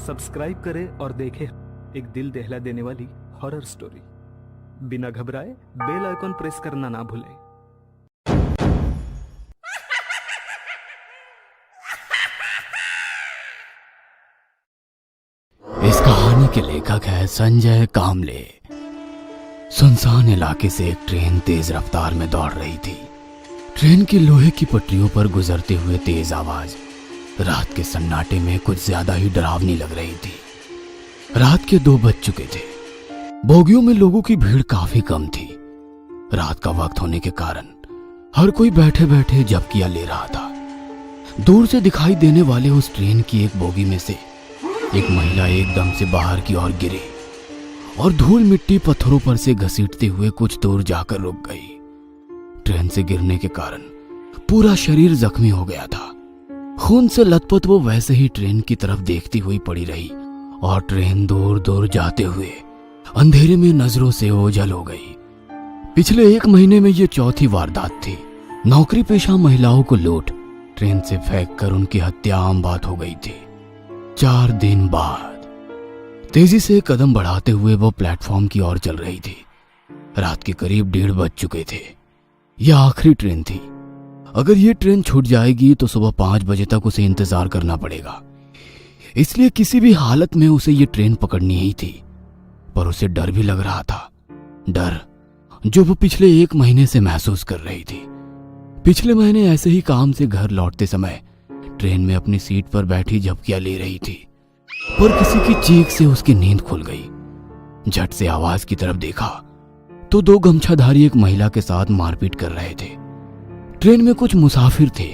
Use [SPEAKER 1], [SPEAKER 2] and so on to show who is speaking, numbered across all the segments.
[SPEAKER 1] Subscribe करें और देखें एक दिल दहला देने वाली हॉरर स्टोरी। बिना घबराए बेल आइकॉन प्रेस करना ना भूलें।
[SPEAKER 2] इस कहानी के लेखक है संजय कामले। सुनसान इलाके से एक ट्रेन तेज रफ्तार में दौड़ रही थी। ट्रेन की लोहे की पटरियों पर गुजरते हुए तेज आवाज रात के सन्नाटे में कुछ ज्यादा ही डरावनी लग रही थी। रात के 2 बज चुके थे। बोगियों में लोगों की भीड़ काफी कम थी। रात का वक्त होने के कारण हर कोई बैठे बैठे झपकियां ले रहा था। दूर से दिखाई देने वाले उस ट्रेन की एक बोगी में से एक महिला एकदम से बाहर की ओर गिरी और धूल मिट्टी पत्थरों पर से घसीटते हुए कुछ दूर जाकर रुक गई। ट्रेन से गिरने के कारण पूरा शरीर जख्मी हो गया था। खून से लथपथ वो वैसे ही ट्रेन की तरफ देखती हुई पड़ी रही और ट्रेन दूर दूर जाते हुए अंधेरे में नजरों से ओझल हो गई। पिछले 1 महीने में ये चौथी वारदात थी। नौकरी पेशा महिलाओं को लूट ट्रेन से फेंक कर उनकी हत्या आम बात हो गई थी। 4 दिन बाद तेजी से कदम बढ़ाते हुए वो प्लेटफॉर्म की ओर चल रही थी। रात के करीब 1:30 बज चुके थे। यह आखिरी ट्रेन थी। अगर ये ट्रेन छूट जाएगी तो सुबह 5 बजे तक उसे इंतजार करना पड़ेगा। इसलिए किसी भी हालत में उसे ये ट्रेन पकड़नी ही थी। पर उसे डर भी लग रहा था, डर जो वो पिछले 1 महीने से महसूस कर रही थी। पिछले महीने ऐसे ही काम से घर लौटते समय ट्रेन में अपनी सीट पर बैठी झपकियां ले रही थी, पर किसी की चीख से उसकी नींद खुल गई। झट से आवाज की तरफ देखा तो 2 गमछाधारी एक महिला के साथ मारपीट कर रहे थे। ट्रेन में कुछ मुसाफिर थे,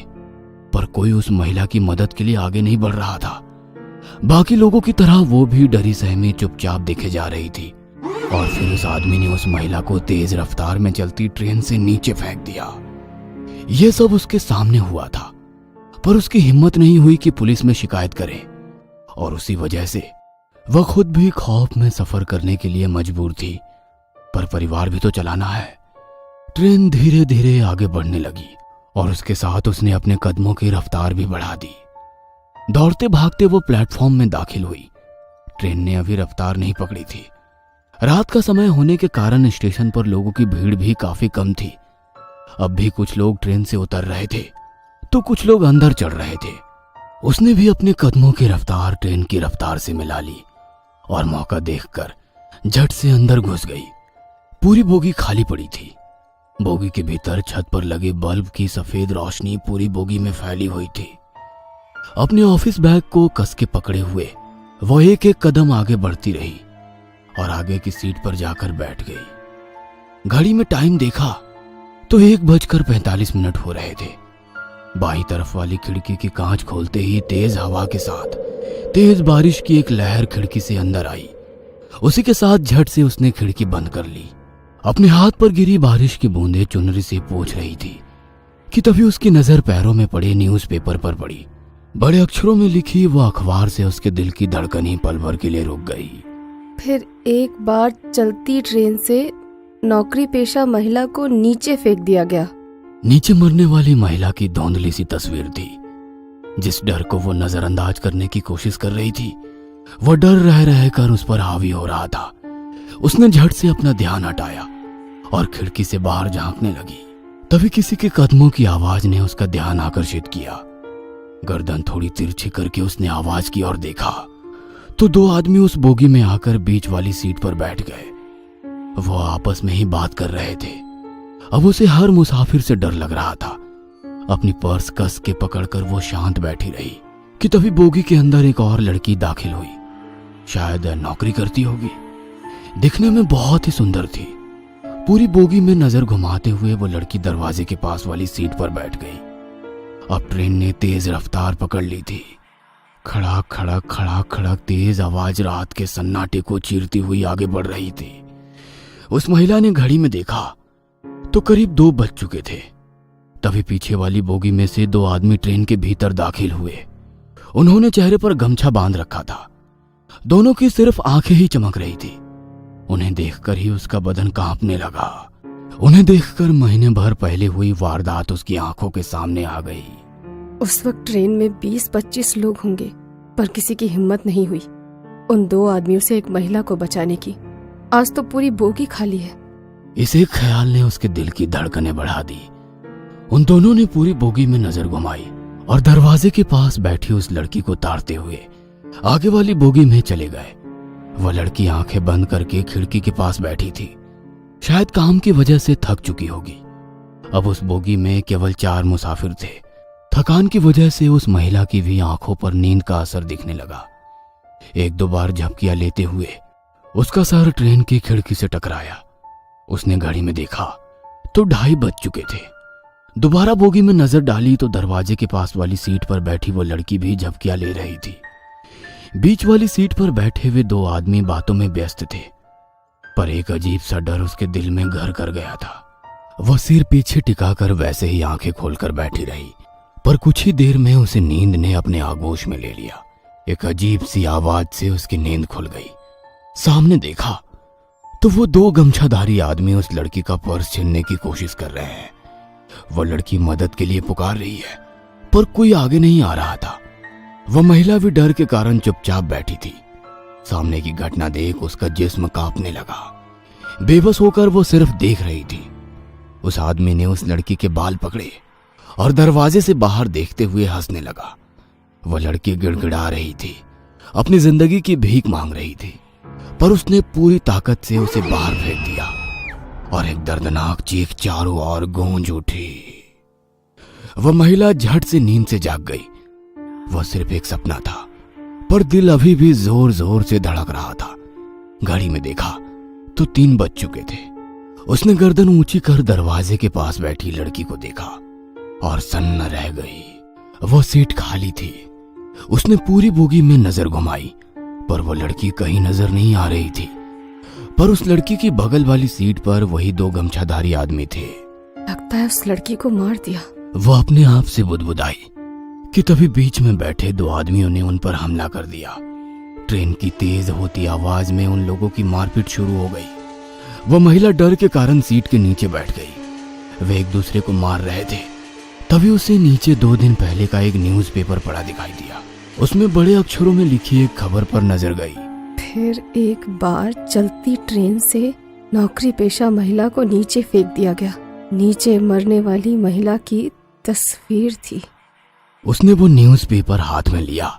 [SPEAKER 2] पर कोई उस महिला की मदद के लिए आगे नहीं बढ़ रहा था। बाकी लोगों की तरह वो भी डरी सहमी चुपचाप देखे जा रही थी। और फिर उस आदमी ने उस महिला को तेज रफ्तार में चलती ट्रेन से नीचे फेंक दिया। यह सब उसके सामने हुआ था, पर उसकी हिम्मत नहीं हुई कि पुलिस में शिकायत करे। और उसी वजह से वह खुद भी खौफ में सफर करने के लिए मजबूर थी। पर परिवार भी तो चलाना है। ट्रेन धीरे धीरे आगे बढ़ने लगी और उसके साथ उसने अपने कदमों की रफ्तार भी बढ़ा दी। दौड़ते भागते वो प्लेटफॉर्म में दाखिल हुई। ट्रेन ने अभी रफ्तार नहीं पकड़ी थी। रात का समय होने के कारण स्टेशन पर लोगों की भीड़ भी काफी कम थी। अब भी कुछ लोग ट्रेन से उतर रहे थे तो कुछ लोग अंदर चढ़ रहे थे। उसने भी अपने कदमों की रफ्तार ट्रेन की रफ्तार से मिला ली और मौका देखकर झट से अंदर घुस गई। पूरी बोगी खाली पड़ी थी। बोगी के भीतर छत पर लगे बल्ब की सफेद रोशनी पूरी बोगी में फैली हुई थी। अपने ऑफिस बैग को कस के पकड़े हुए वो एक एक कदम आगे बढ़ती रही और आगे की सीट पर जाकर बैठ गई। घड़ी में टाइम देखा तो 1:45 हो रहे थे। बाईं तरफ वाली खिड़की की कांच खोलते ही तेज हवा के साथ तेज बारिश की एक लहर खिड़की से अंदर आई। उसी के साथ झट से उसने खिड़की बंद कर ली। अपने हाथ पर गिरी बारिश की बूंदें चुनरी से पोंछ रही थी कि तभी उसकी नजर पैरों में पड़े न्यूज़पेपर पर पड़ी। बड़े अक्षरों में लिखी वो अखबार से उसके दिल की धड़कन ही पल भर के लिए रुक गई।
[SPEAKER 3] फिर एक बार चलती ट्रेन से नौकरी पेशा महिला को नीचे फेंक दिया गया।
[SPEAKER 2] नीचे मरने वाली महिला की धुंधली सी तस्वीर थी। जिस डर को वो नजरअंदाज करने की कोशिश कर रही थी, वो डर रह रहकर उस पर हावी हो रहा था। उसने झट से अपना ध्यान हटाया और खिड़की से बाहर झांकने लगी। तभी किसी के कदमों की आवाज ने उसका ध्यान आकर्षित किया। गर्दन थोड़ी तिरछी करके उसने आवाज की ओर देखा तो 2 आदमी उस बोगी में आकर बीच वाली सीट पर बैठ गए। वो आपस में ही बात कर रहे थे। अब उसे हर मुसाफिर से डर लग रहा था। अपनी पर्स कस के पकड़कर वो शांत बैठी रही कि तभी बोगी के अंदर एक और लड़की दाखिल हुई। शायद नौकरी करती होगी। दिखने में बहुत ही सुंदर थी। पूरी बोगी में नजर घुमाते हुए वो लड़की दरवाजे के पास वाली सीट पर बैठ गई। अब ट्रेन ने तेज रफ्तार पकड़ ली थी। खड़ाक खड़क खड़ाक खड़क तेज आवाज रात के सन्नाटे को चीरती हुई आगे बढ़ रही थी। उस महिला ने घड़ी में देखा तो करीब 2 बज चुके थे। तभी पीछे वाली बोगी में से 2 आदमी ट्रेन के भीतर दाखिल हुए। उन्होंने चेहरे पर गमछा बांध रखा था। दोनों की सिर्फ आंखें ही चमक रही थी। उन्हें देखकर ही उसका बदन कांपने लगा। उन्हें देखकर महीने भर पहले हुई वारदात उसकी आंखों के सामने आ गई।
[SPEAKER 3] उस वक्त ट्रेन में 20-25 लोग होंगे, पर किसी की हिम्मत नहीं हुई उन 2 आदमियों से एक महिला को बचाने की। आज तो पूरी बोगी खाली है।
[SPEAKER 2] इस एक ख्याल ने उसके दिल की धड़कनें बढ़ा दी। उन दोनों ने पूरी बोगी में नजर घुमाई और दरवाजे के पास बैठी उस लड़की को ताड़ते हुए आगे वाली बोगी में चले गए। वह लड़की आंखें बंद करके खिड़की के पास बैठी थी। शायद काम की वजह से थक चुकी होगी। अब उस बोगी में केवल 4 मुसाफिर थे। थकान की वजह से उस महिला की भी आंखों पर नींद का असर दिखने लगा। 1-2 बार झपकियां लेते हुए उसका सर ट्रेन की खिड़की से टकराया। उसने घड़ी में देखा तो 2:30 बज चुके थे। दोबारा बोगी में नजर डाली तो दरवाजे के पास वाली सीट पर बैठी वो लड़की भी झपकियां ले रही थी। बीच वाली सीट पर बैठे हुए 2 आदमी बातों में व्यस्त थे, पर एक अजीब सा डर उसके दिल में घर कर गया था। वह सिर पीछे टिकाकर वैसे ही आंखें खोलकर बैठी रही, पर कुछ ही देर में उसे नींद ने अपने आगोश में ले लिया। एक अजीब सी आवाज से उसकी नींद खुल गई। सामने देखा तो वो 2 गमछाधारी आदमी उस लड़की का पर्स छीनने की कोशिश कर रहे हैं। वो लड़की मदद के लिए पुकार रही है, पर कोई आगे नहीं आ रहा था। वह महिला भी डर के कारण चुपचाप बैठी थी। सामने की घटना देख उसका जिस्म कांपने लगा। बेबस होकर वो सिर्फ देख रही थी। उस आदमी ने उस लड़की के बाल पकड़े और दरवाजे से बाहर देखते हुए हंसने लगा। वह लड़की गिड़गिड़ा रही थी, अपनी जिंदगी की भीख मांग रही थी, पर उसने पूरी ताकत से उसे बाहर फेंक दिया और एक दर्दनाक चीख चारों ओर गूंज उठी। वह महिला झट से नींद से जाग गई। वह सिर्फ एक सपना था, पर दिल अभी भी जोर जोर से धड़क रहा था। घड़ी में देखा तो 3 बज चुके थे। उसने गर्दन ऊंची कर दरवाजे के पास बैठी लड़की को देखा और सन्न रह गई। वह सीट खाली थी। उसने पूरी बोगी में नजर घुमाई, पर वो लड़की कहीं नजर नहीं आ रही थी। पर उस लड़की की बगल वाली सीट पर वही 2 गमछाधारी आदमी थे।
[SPEAKER 3] लगता है उस लड़की को मार दिया।
[SPEAKER 2] वो अपने आप से बुदबुदाई कि तभी बीच में बैठे 2 आदमियों ने उन पर हमला कर दिया। ट्रेन की तेज होती आवाज में उन लोगों की मारपीट शुरू हो गई। वह महिला डर के कारण सीट के नीचे बैठ गई। वे एक दूसरे को मार रहे थे। तभी उसे नीचे 2 दिन पहले का एक न्यूज़पेपर पड़ा दिखाई दिया। उसमें बड़े अक्षरों में लिखी एक खबर पर नजर गई।
[SPEAKER 3] फिर एक बार चलती ट्रेन से नौकरी पेशा महिला को नीचे फेंक दिया गया। नीचे मरने वाली महिला की तस्वीर थी।
[SPEAKER 2] उसने वो न्यूज़पेपर हाथ में लिया।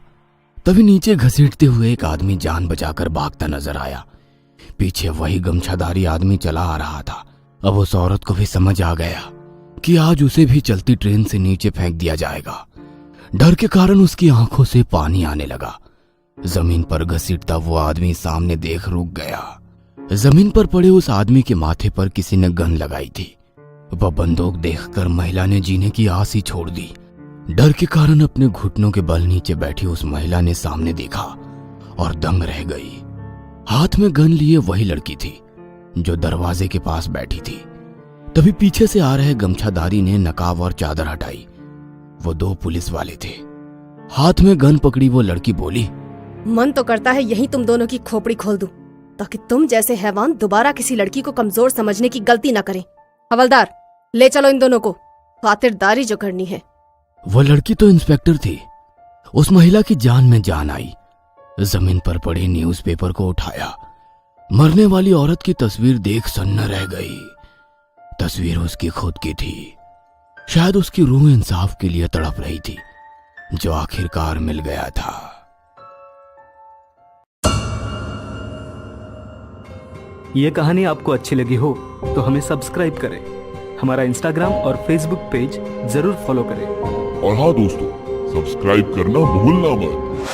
[SPEAKER 2] तभी नीचे घसीटते हुए एक आदमी जान बचाकर भागता नजर आया। पीछे वही गमछाधारी आदमी चला आ रहा था। अब उस औरत को भी समझ आ गया कि आज उसे भी चलती ट्रेन से नीचे फेंक दिया जाएगा। डर के कारण उसकी आंखों से पानी आने लगा। जमीन पर घसीटता वो आदमी सामने देख रुक गया। जमीन पर पड़े उस आदमी के माथे पर किसी ने गन लगाई थी। वह बंदूक देखकर महिला ने जीने की आस ही छोड़ दी। डर के कारण अपने घुटनों के बल नीचे बैठी उस महिला ने सामने देखा और दंग रह गई। हाथ में गन लिए वही लड़की थी जो दरवाजे के पास बैठी थी। तभी पीछे से आ रहे गमछाधारी ने नकाब और चादर हटाई। वो 2 पुलिस वाले थे। हाथ में गन पकड़ी वो लड़की बोली,
[SPEAKER 3] मन तो करता है यही तुम दोनों की खोपड़ी खोल दूं, ताकि तुम जैसे हैवान दोबारा किसी लड़की को कमजोर समझने की गलती न करें। हवलदार, ले चलो इन दोनों को, खातिरदारी जो करनी है।
[SPEAKER 2] वो लड़की तो इंस्पेक्टर थी। उस महिला की जान में जान आई। जमीन पर पड़े न्यूज़पेपर को उठाया। मरने वाली औरत की तस्वीर देख सन्न रह गई। तस्वीर उसकी खुद की थी। शायद उसकी रूह इंसाफ के लिए तड़प रही थी, जो आखिरकार मिल गया था।
[SPEAKER 1] ये कहानी आपको अच्छी लगी हो तो हमें सब्सक्राइब करें, हमारा इंस्टाग्राम और फेसबुक पेज जरूर फॉलो करें।
[SPEAKER 4] और हाँ दोस्तों, सब्सक्राइब करना भूलना मत।